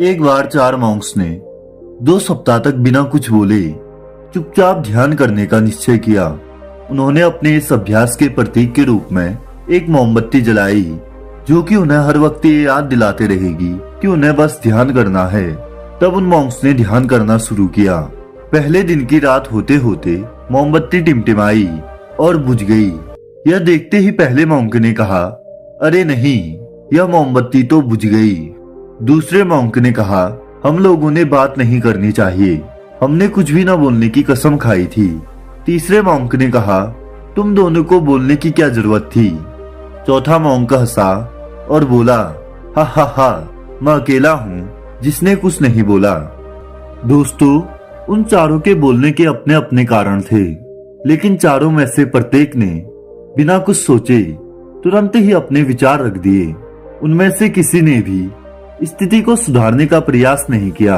एक बार 4 मॉन्क्स ने 2 सप्ताह तक बिना कुछ बोले चुपचाप ध्यान करने का निश्चय किया। उन्होंने अपने इस अभ्यास के प्रतीक के रूप में एक मोमबत्ती जलाई, जो कि उन्हें हर वक्त ये याद दिलाते रहेगी कि उन्हें बस ध्यान करना है। तब उन मॉन्क्स ने ध्यान करना शुरू किया। पहले दिन की रात होते होते मोमबत्ती टिमटिमाई और बुझ गई। यह देखते ही पहले मॉन्क ने कहा, अरे नहीं, यह मोमबत्ती तो बुझ गई। दूसरे मॉन्क ने कहा, हम लोगों ने बात नहीं करनी चाहिए, हमने कुछ भी न बोलने की कसम खाई थी। तीसरे मॉन्क ने कहा, तुम दोनों को बोलने की क्या जरूरत थी। चौथा मॉन्क हंसा और बोला, हा हा हा, मैं अकेला हूँ जिसने कुछ नहीं बोला। दोस्तों, उन चारों के बोलने के अपने अपने कारण थे, लेकिन चारों में से प्रत्येक ने बिना कुछ सोचे तुरंत ही अपने विचार रख दिए। उनमें से किसी ने भी स्थिति को सुधारने का प्रयास नहीं किया।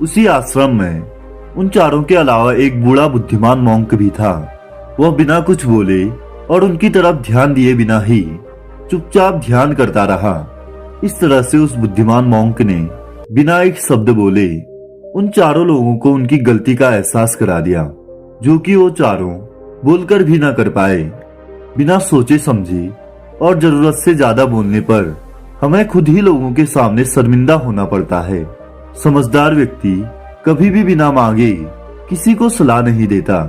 उसी आश्रम में उन चारों के अलावा एक बूढ़ा बुद्धिमान मॉन्क भी था। वह बिना कुछ बोले और उनकी तरफ ध्यान दिए बिना ही चुपचाप ध्यान करता रहा। इस तरह से उस बुद्धिमान मॉन्क ने बिना एक शब्द बोले उन चारों लोगों को उनकी गलती का एहसास करा दिया, जो कि वो चारों बोलकर भी ना कर पाए। बिना सोचे समझे और जरूरत से ज्यादा बोलने पर हमें खुद ही लोगों के सामने शर्मिंदा होना पड़ता है। समझदार व्यक्ति कभी भी बिना मांगे किसी को सलाह नहीं देता,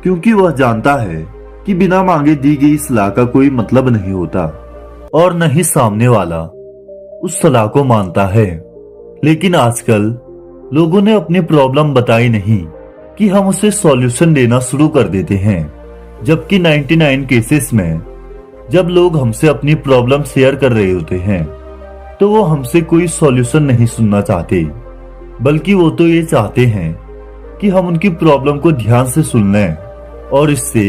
क्योंकि वह जानता है कि बिना मांगे दी गई सलाह का कोई मतलब नहीं होता और न ही सामने वाला उस सलाह को मानता है। लेकिन आजकल लोगों ने अपनी प्रॉब्लम बताई नहीं कि हम उसे सॉल्यूशन देना शुरू कर देते हैं, जबकि 99 केसेस में जब लोग हमसे अपनी प्रॉब्लम शेयर कर रहे होते हैं तो वो हमसे कोई सॉल्यूशन नहीं सुनना चाहते, बल्कि वो तो ये चाहते हैं कि हम उनकी प्रॉब्लम को ध्यान से सुन लें और इससे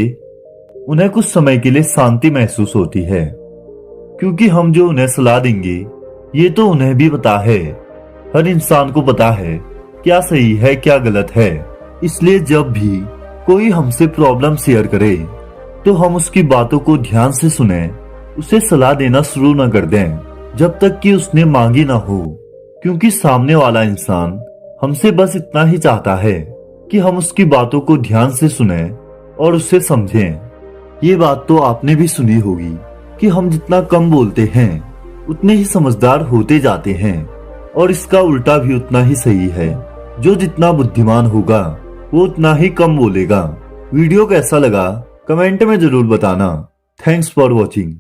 उन्हें कुछ समय के लिए शांति महसूस होती है। क्योंकि हम जो उन्हें सलाह देंगे ये तो उन्हें भी पता है, हर इंसान को पता है क्या सही है क्या गलत है। इसलिए जब भी कोई हमसे प्रॉब्लम शेयर करे तो हम उसकी बातों को ध्यान से सुने, उसे सलाह देना शुरू न कर दें जब तक कि उसने मांगी ना हो। क्योंकि सामने वाला इंसान हमसे बस इतना ही चाहता है कि हम उसकी बातों को ध्यान से सुने और उसे समझें। ये बात तो आपने भी सुनी होगी कि हम जितना कम बोलते हैं उतने ही समझदार होते जाते हैं, और इसका उल्टा भी उतना ही सही है। जो जितना बुद्धिमान होगा वो उतना ही कम बोलेगा। वीडियो कैसा लगा कमेंट में जरूर बताना। Thanks for watching.